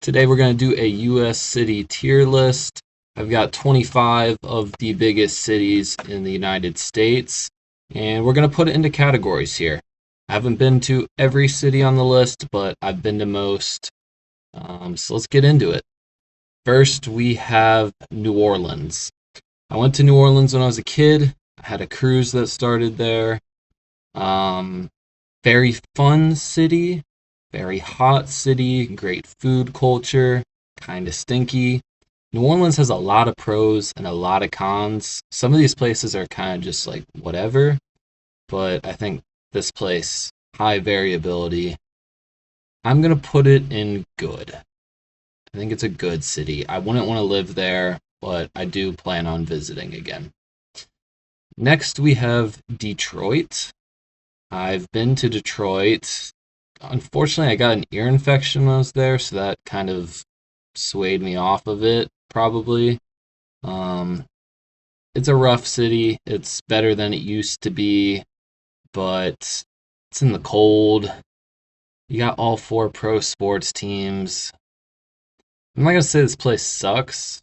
Today we're going to do a US city tier list. I've got 25 of the biggest cities in the United States, and we're going to put it into categories here. I haven't been to every city on the list, but I've been to most. So let's get into it. First, we have New Orleans. I went to New Orleans when I was a kid. I had a cruise that started there. Very fun city, very hot city, great food culture, kind of stinky. New Orleans has a lot of pros and a lot of cons. Some of these places are kind of just like whatever, but I think this place, high variability. I'm going to put it in good. I think it's a good city. I wouldn't want to live there, but I do plan on visiting again. Next, we have Detroit. I've been to Detroit. Unfortunately, I got an ear infection when I was there, so that kind of swayed me off of it, probably. Um, it's a rough city. It's better than it used to be, but it's in the cold. You got all four pro sports teams. I'm not going to say this place sucks.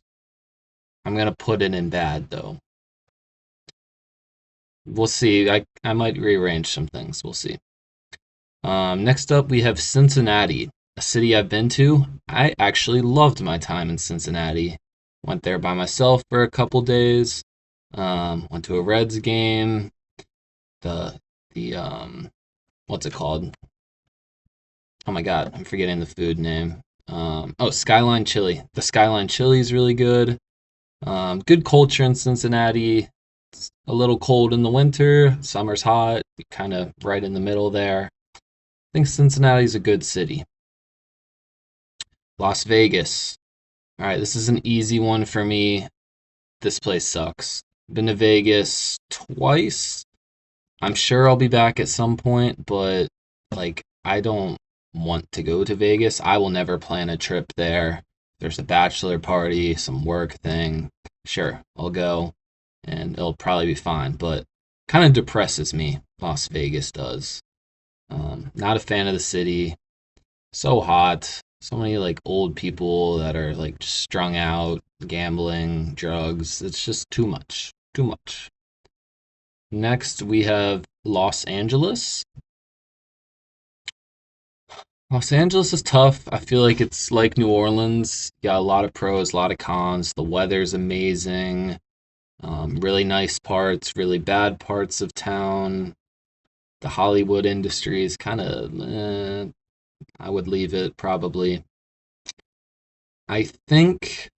I'm going to put it in bad, though. We'll see. I might rearrange some things. We'll see. Next up, we have Cincinnati, a city I've been to. I actually loved my time in Cincinnati. Went there by myself for a couple days. Went to a Reds game. The what's it called? Oh my God, I'm forgetting the food name. Skyline Chili. The Skyline Chili is really good. Good culture in Cincinnati. It's a little cold in the winter. Summer's hot. Kind of right in the middle there. I think Cincinnati's a good city. Las Vegas. All right, this is an easy one for me. This place sucks. Been to Vegas twice. I'm sure I'll be back at some point, but I don't want to go to Vegas. I will never plan a trip there. There's a bachelor party, some work thing. Sure, I'll go and it'll probably be fine, but kind of depresses me. Las Vegas does. Not a fan of the city. So hot. So many old people that are just strung out, gambling, drugs. It's just too much. Too much. Next, we have Los Angeles. Los Angeles is tough. I feel like it's like New Orleans. Got a lot of pros, a lot of cons. The weather's amazing. Really nice parts, really bad parts of town. The Hollywood industry is kind of, I would leave it probably. I think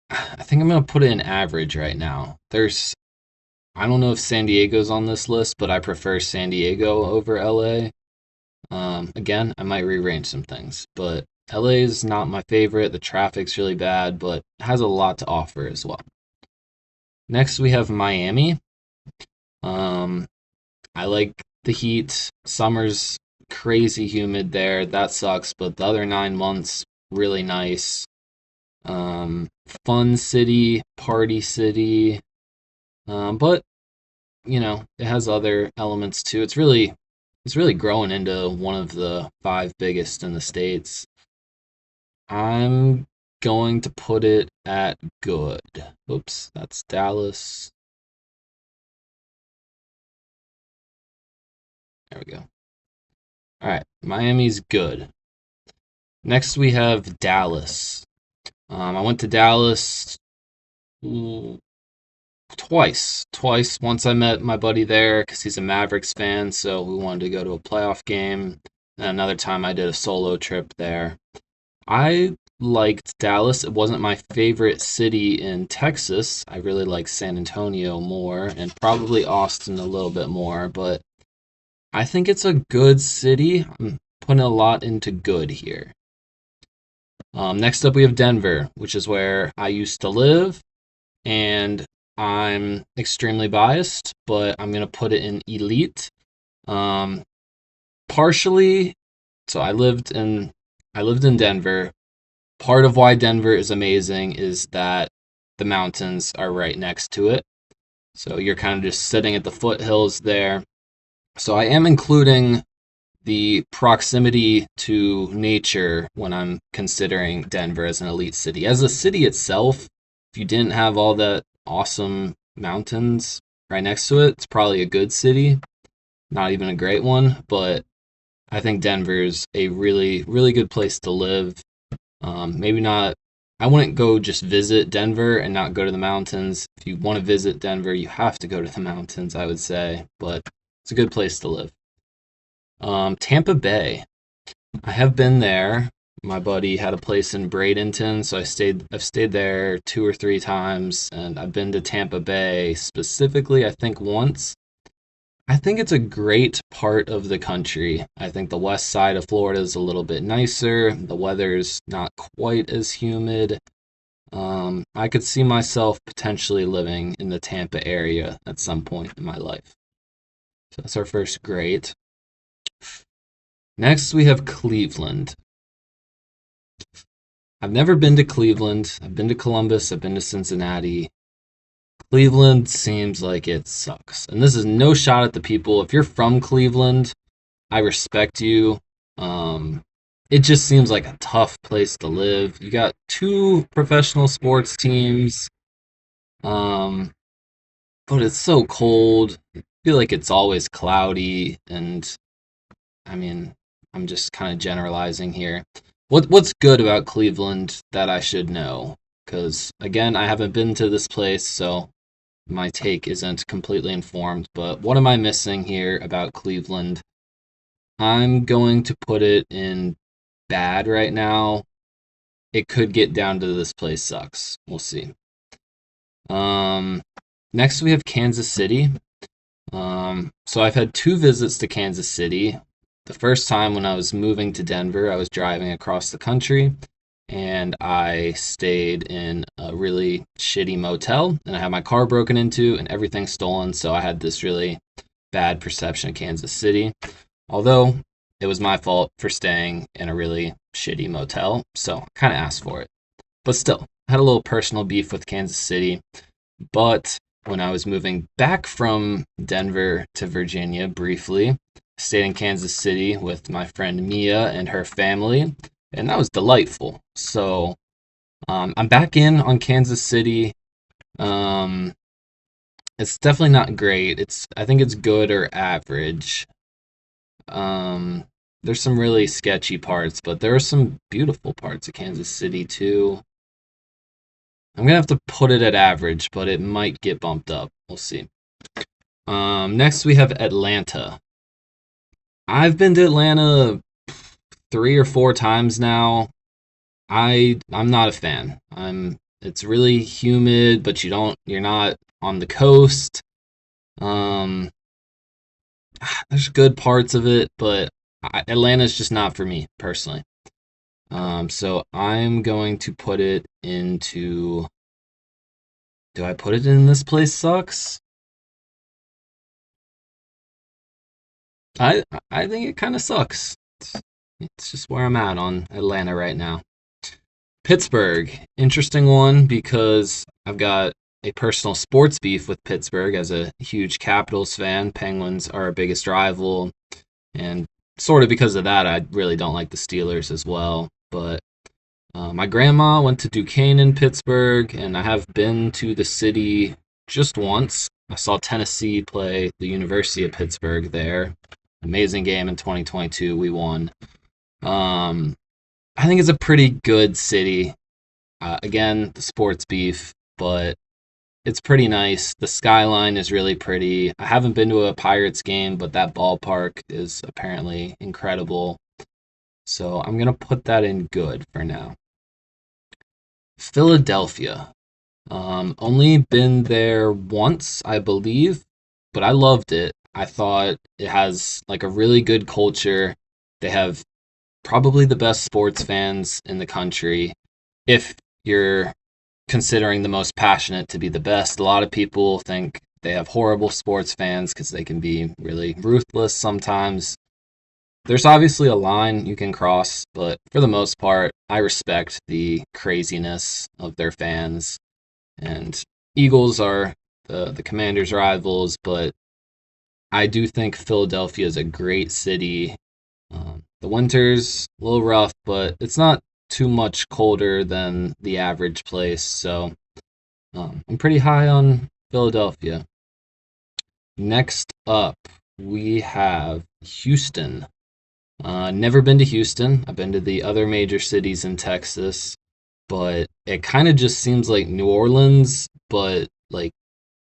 I'm gonna put it in average right now. I don't know if San Diego's on this list, but I prefer San Diego over LA. Again, I might rearrange some things, but LA is not my favorite. The traffic's really bad, but it has a lot to offer as well. Next, we have Miami. Um, I like the heat. Summer's crazy humid there. That sucks, but the other 9 months, really nice. Fun city, party city. But it has other elements too. It's really growing into one of the five biggest in the States. I'm going to put it at good. Oops, that's Dallas. There we go. All right, Miami's good. Next, we have Dallas. I went to Dallas twice. Twice. Once I met my buddy there because he's a Mavericks fan, so we wanted to go to a playoff game. And another time I did a solo trip there. I liked Dallas. It wasn't my favorite city in Texas. I really like San Antonio more and probably Austin a little bit more, but I think it's a good city. I'm putting a lot into good here. Next up, we have Denver, which is where I used to live, and I'm extremely biased, but I'm gonna put it in elite. Um, Partially, so I lived in Denver. Part of why Denver is amazing is that the mountains are right next to it. So you're kind of just sitting at the foothills there. So I am including the proximity to nature when I'm considering Denver as an elite city. As a city itself, if you didn't have all that awesome mountains right next to it, it's probably a good city. Not even a great one, but I think Denver's a really, really good place to live. Maybe not, I wouldn't go just visit Denver and not go to the mountains. If you want to visit Denver, you have to go to the mountains, I would say, but it's a good place to live. Tampa Bay. I have been there. My buddy had a place in Bradenton, so I've stayed there 2 or 3 times, and I've been to Tampa Bay specifically, I think once. I think it's a great part of the country. I think the west side of Florida is a little bit nicer. The weather's not quite as humid. I could see myself potentially living in the Tampa area at some point in my life. So that's our first great. Next, we have Cleveland. I've never been to Cleveland. I've been to Columbus. I've been to Cincinnati. Cleveland seems like it sucks. And this is no shot at the people. If you're from Cleveland, I respect you. It just seems like a tough place to live. You got two professional sports teams, um, but it's so cold. I feel like it's always cloudy, and I mean, I'm just kind of generalizing here. What's good about Cleveland that I should know? Because again, I haven't been to this place, so my take isn't completely informed. But what am I missing here about Cleveland? I'm going to put it in bad right now. It could get down to this place sucks. We'll see. Next we have Kansas City. So I've had 2 visits to Kansas City. The first time when I was moving to Denver, I was driving across the country and I stayed in a really shitty motel and I had my car broken into and everything stolen. So I had this really bad perception of Kansas City. Although it was my fault for staying in a really shitty motel, so I kind of asked for it. But still, I had a little personal beef with Kansas City. But when I was moving back from Denver to Virginia briefly, stayed in Kansas City with my friend Mia and her family, and that was delightful. So I'm back in on Kansas City. Um, it's definitely not great. I think it's good or average. Um, there's some really sketchy parts, but there are some beautiful parts of Kansas City too. I'm gonna have to put it at average, but it might get bumped up. We'll see. Next we have Atlanta. I've been to Atlanta 3 or 4 times now. I'm not a fan. It's really humid, but you're not on the coast. Um, there's good parts of it, but Atlanta's just not for me personally. So I'm going to put it into. Do I put it in this place sucks? I think it kind of sucks. It's just where I'm at on Atlanta right now. Pittsburgh, interesting one because I've got a personal sports beef with Pittsburgh as a huge Capitals fan. Penguins are our biggest rival, and sort of because of that, I really don't like the Steelers as well. But my grandma went to Duquesne in Pittsburgh, and I have been to the city just once. I saw Tennessee play the University of Pittsburgh there. Amazing game in 2022. We won. I think it's a pretty good city. Again, the sports beef, but it's pretty nice. The skyline is really pretty. I haven't been to a Pirates game, but that ballpark is apparently incredible. So I'm going to put that in good for now. Philadelphia. Only been there once, I believe, but I loved it. I thought it has like a really good culture. They have probably the best sports fans in the country. If you're considering the most passionate to be the best, a lot of people think they have horrible sports fans because they can be really ruthless sometimes. There's obviously a line you can cross, but for the most part, I respect the craziness of their fans. And Eagles are the Commanders' rivals, but I do think Philadelphia is a great city. The winter's a little rough, but it's not too much colder than the average place. So I'm pretty high on Philadelphia. Next up, we have Houston. Never been to Houston. I've been to the other major cities in Texas, but it kind of just seems like New Orleans, but like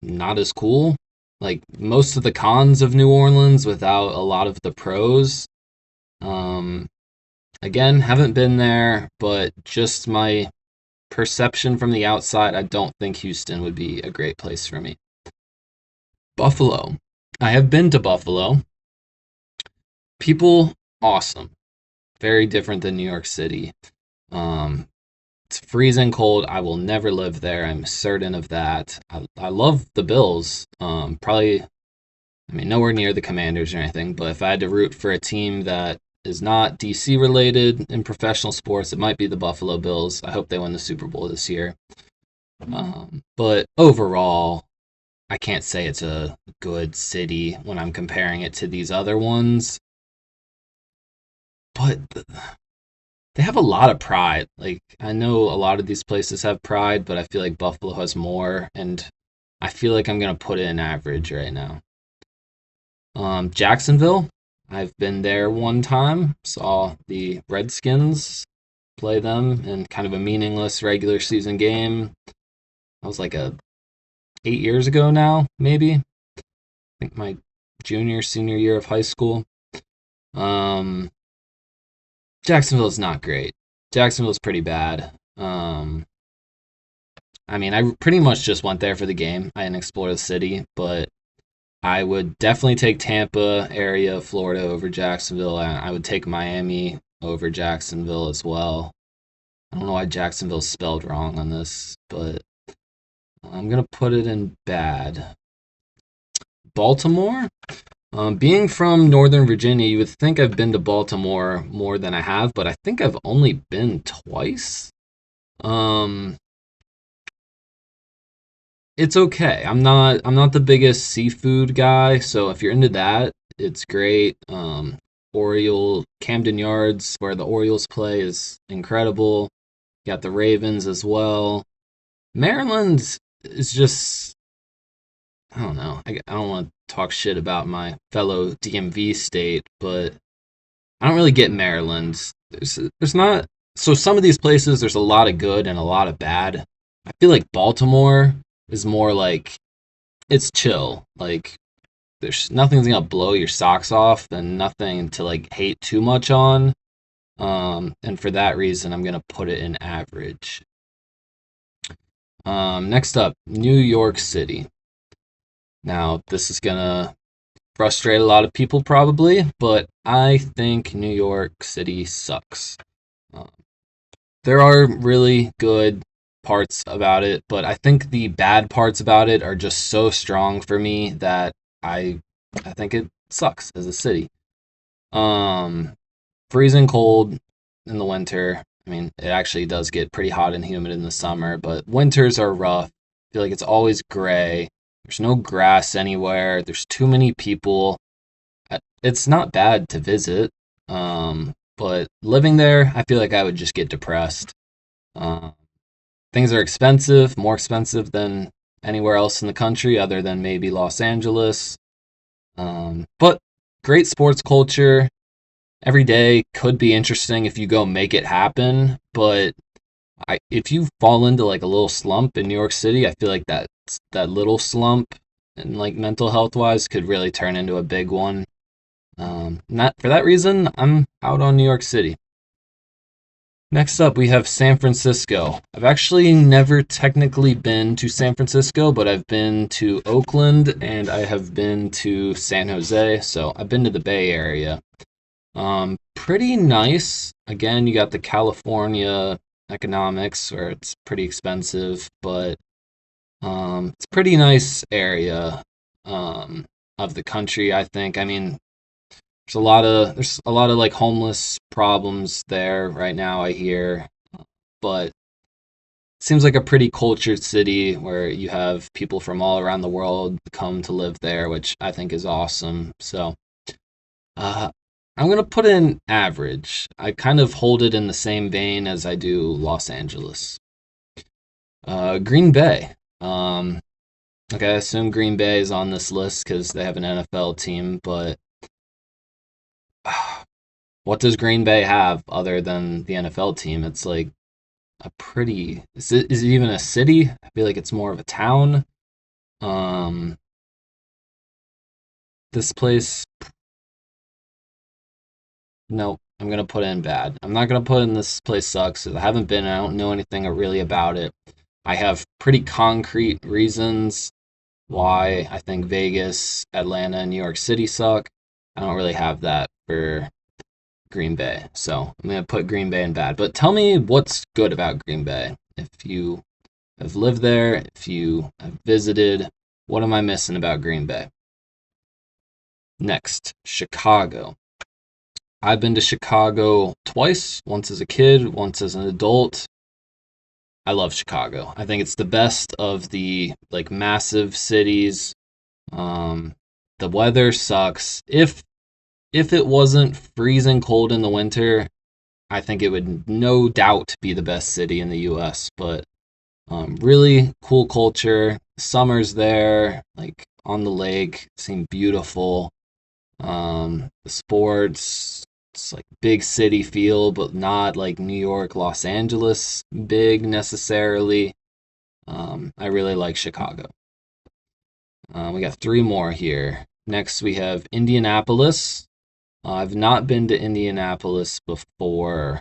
not as cool. Like most of the cons of New Orleans without a lot of the pros. Um, Again, haven't been there, but just my perception from the outside, I don't think Houston would be a great place for me. Buffalo. I have been to Buffalo. People, awesome. Very different than New York City. Um, it's freezing cold. I will never live there. I'm certain of that. I love the Bills. Probably, I mean, nowhere near the Commanders or anything, but if I had to root for a team that is not DC related in professional sports, it might be the Buffalo Bills. I hope they win the Super Bowl this year. But overall, I can't say it's a good city when I'm comparing it to these other ones. But they have a lot of pride. Like, I know a lot of these places have pride, but I feel like Buffalo has more, and I feel like I'm going to put it in average right now. Jacksonville, I've been there one time, saw the Redskins play them in kind of a meaningless regular season game. That was like 8 years ago now, maybe. I think my senior year of high school. Um, Jacksonville's not great. Jacksonville's pretty bad. I mean, I pretty much just went there for the game. I didn't explore the city, but I would definitely take Tampa area of Florida over Jacksonville. I would take Miami over Jacksonville as well. I don't know why Jacksonville's spelled wrong on this, but I'm gonna put it in bad. Baltimore. Being from Northern Virginia, you would think I've been to Baltimore more than I have, but I think I've only been twice. Um, it's okay. I'm not the biggest seafood guy, so if you're into that, it's great. Camden Yards, where the Orioles play, is incredible. You got the Ravens as well. Maryland is just, I don't know. I don't want to talk shit about my fellow DMV state, but I don't really get Maryland. There's not, so some of these places there's a lot of good and a lot of bad. I feel like Baltimore is more like it's chill. Like there's nothing's gonna blow your socks off and nothing to like hate too much on. And for that reason, I'm gonna put it in average. Next up, New York City. Now, this is gonna frustrate a lot of people probably, but I think New York City sucks. Um, there are really good parts about it, but I think the bad parts about it are just so strong for me that I I think it sucks as a city. Um, Freezing cold in the winter. I mean, it actually does get pretty hot and humid in the summer, but winters are rough. I feel like it's always gray. There's no grass anywhere. There's too many people. It's not bad to visit, but living there, I feel like I would just get depressed. Um, Things are expensive, more expensive than anywhere else in the country, other than maybe Los Angeles. But great sports culture. Every day could be interesting if you go make it happen, but if you fall into like a little slump in New York City, I feel like that little slump and like mental health wise could really turn into a big one. Not for that reason, I'm out on New York City. Next up, we have San Francisco. I've actually never technically been to San Francisco, but I've been to Oakland and I have been to San Jose, so I've been to the Bay Area. Pretty nice. Again, you got the California economics where it's pretty expensive, but it's a pretty nice area of the country, I think. I mean, there's a lot of like homeless problems there right now, I hear, but it seems like a pretty cultured city where you have people from all around the world come to live there, which I think is awesome. So, uh, I'm gonna put in average. I kind of hold it in the same vein as I do Los Angeles. Green Bay. Okay, I assume Green Bay is on this list because they have an NFL team, but what does Green Bay have other than the NFL team? It's like a pretty. Is it even a city? I feel like it's more of a town. Um, this place. No, I'm gonna put in bad. I'm not gonna put in this place sucks. I haven't been. I don't know anything really about it. I have pretty concrete reasons why I think Vegas, Atlanta, and New York City suck. I don't really have that for Green Bay. So I'm going to put Green Bay in bad. But tell me what's good about Green Bay. If you have lived there, if you have visited, what am I missing about Green Bay? Next, Chicago. I've been to Chicago twice, once as a kid, once as an adult. I love Chicago. I think it's the best of the like massive cities. Um, the weather sucks. If it wasn't freezing cold in the winter, I think it would no doubt be the best city in the U.S. But really cool culture. Summers there, like on the lake, seem beautiful. The sports, it's like big city feel, but not like New York, Los Angeles big necessarily. I really like Chicago. We got three more here. Next, we have Indianapolis. I've not been to Indianapolis before.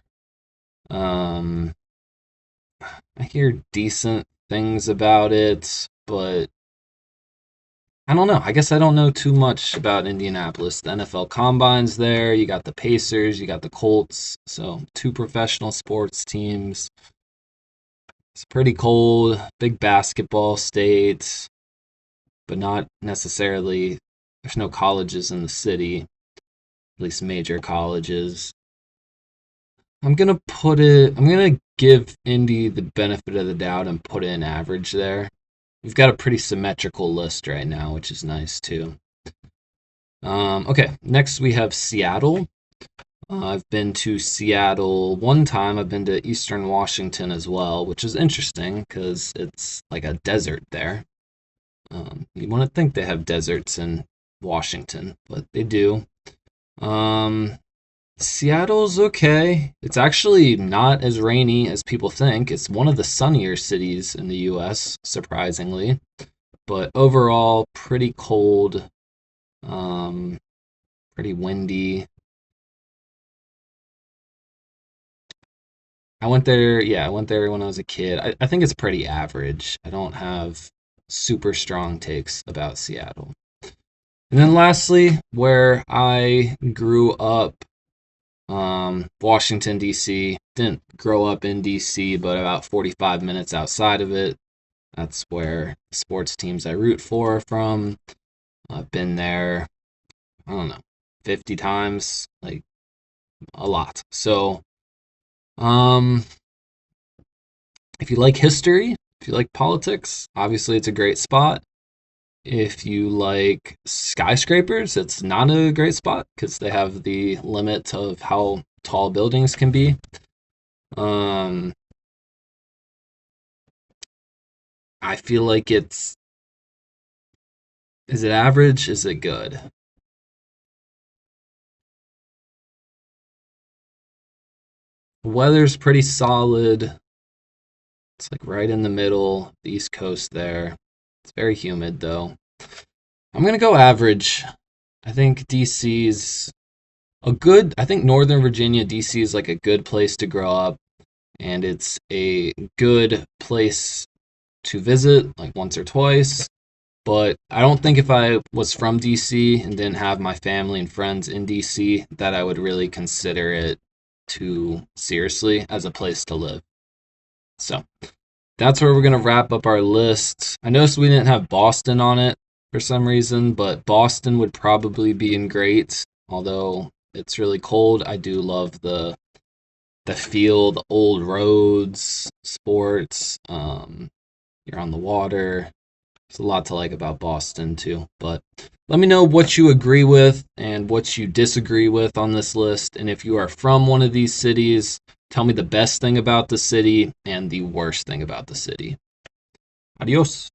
Um, I hear decent things about it, but I don't know. I guess I don't know too much about Indianapolis. The NFL Combine's there. You got the Pacers, you got the Colts. So, two professional sports teams. It's pretty cold, big basketball state, but not necessarily, there's no colleges in the city, at least major colleges. I'm gonna give Indy the benefit of the doubt and put in average there. We've got a pretty symmetrical list right now, which is nice too. Okay, next we have Seattle. I've been to Seattle one time. I've been to Eastern Washington as well, which is interesting because it's like a desert there. You wouldn't think they have deserts in Washington, but they do. Um, Seattle's okay. It's actually not as rainy as people think. It's one of the sunnier cities in the US, surprisingly. But overall, pretty cold, um, pretty windy. I went there when I was a kid. I think it's pretty average. I don't have super strong takes about Seattle. And then lastly, where I grew up, Washington, D.C. Didn't grow up in D.C., but about 45 minutes outside of it. That's where the sports teams I root for are from. I've been there, I don't know, 50 times, like a lot. So, um, if you like history, if you like politics, obviously it's a great spot. If you like skyscrapers, it's not a great spot because they have the limit of how tall buildings can be. Um, I feel like is it average? Is it good? The weather's pretty solid. It's like right in the middle, the East Coast there. It's very humid though. I'm gonna go average. I think DC's I think Northern Virginia, DC is like a good place to grow up, and it's a good place to visit like once or twice. But I don't think if I was from DC and didn't have my family and friends in DC that I would really consider it too seriously as a place to live. So that's where we're going to wrap up our list. I noticed we didn't have Boston on it for some reason, but Boston would probably be in great. Although it's really cold, I do love the feel, the old roads, sports. You're on the water. There's a lot to like about Boston too. But let me know what you agree with and what you disagree with on this list. And if you are from one of these cities, tell me the best thing about the city and the worst thing about the city. Adios.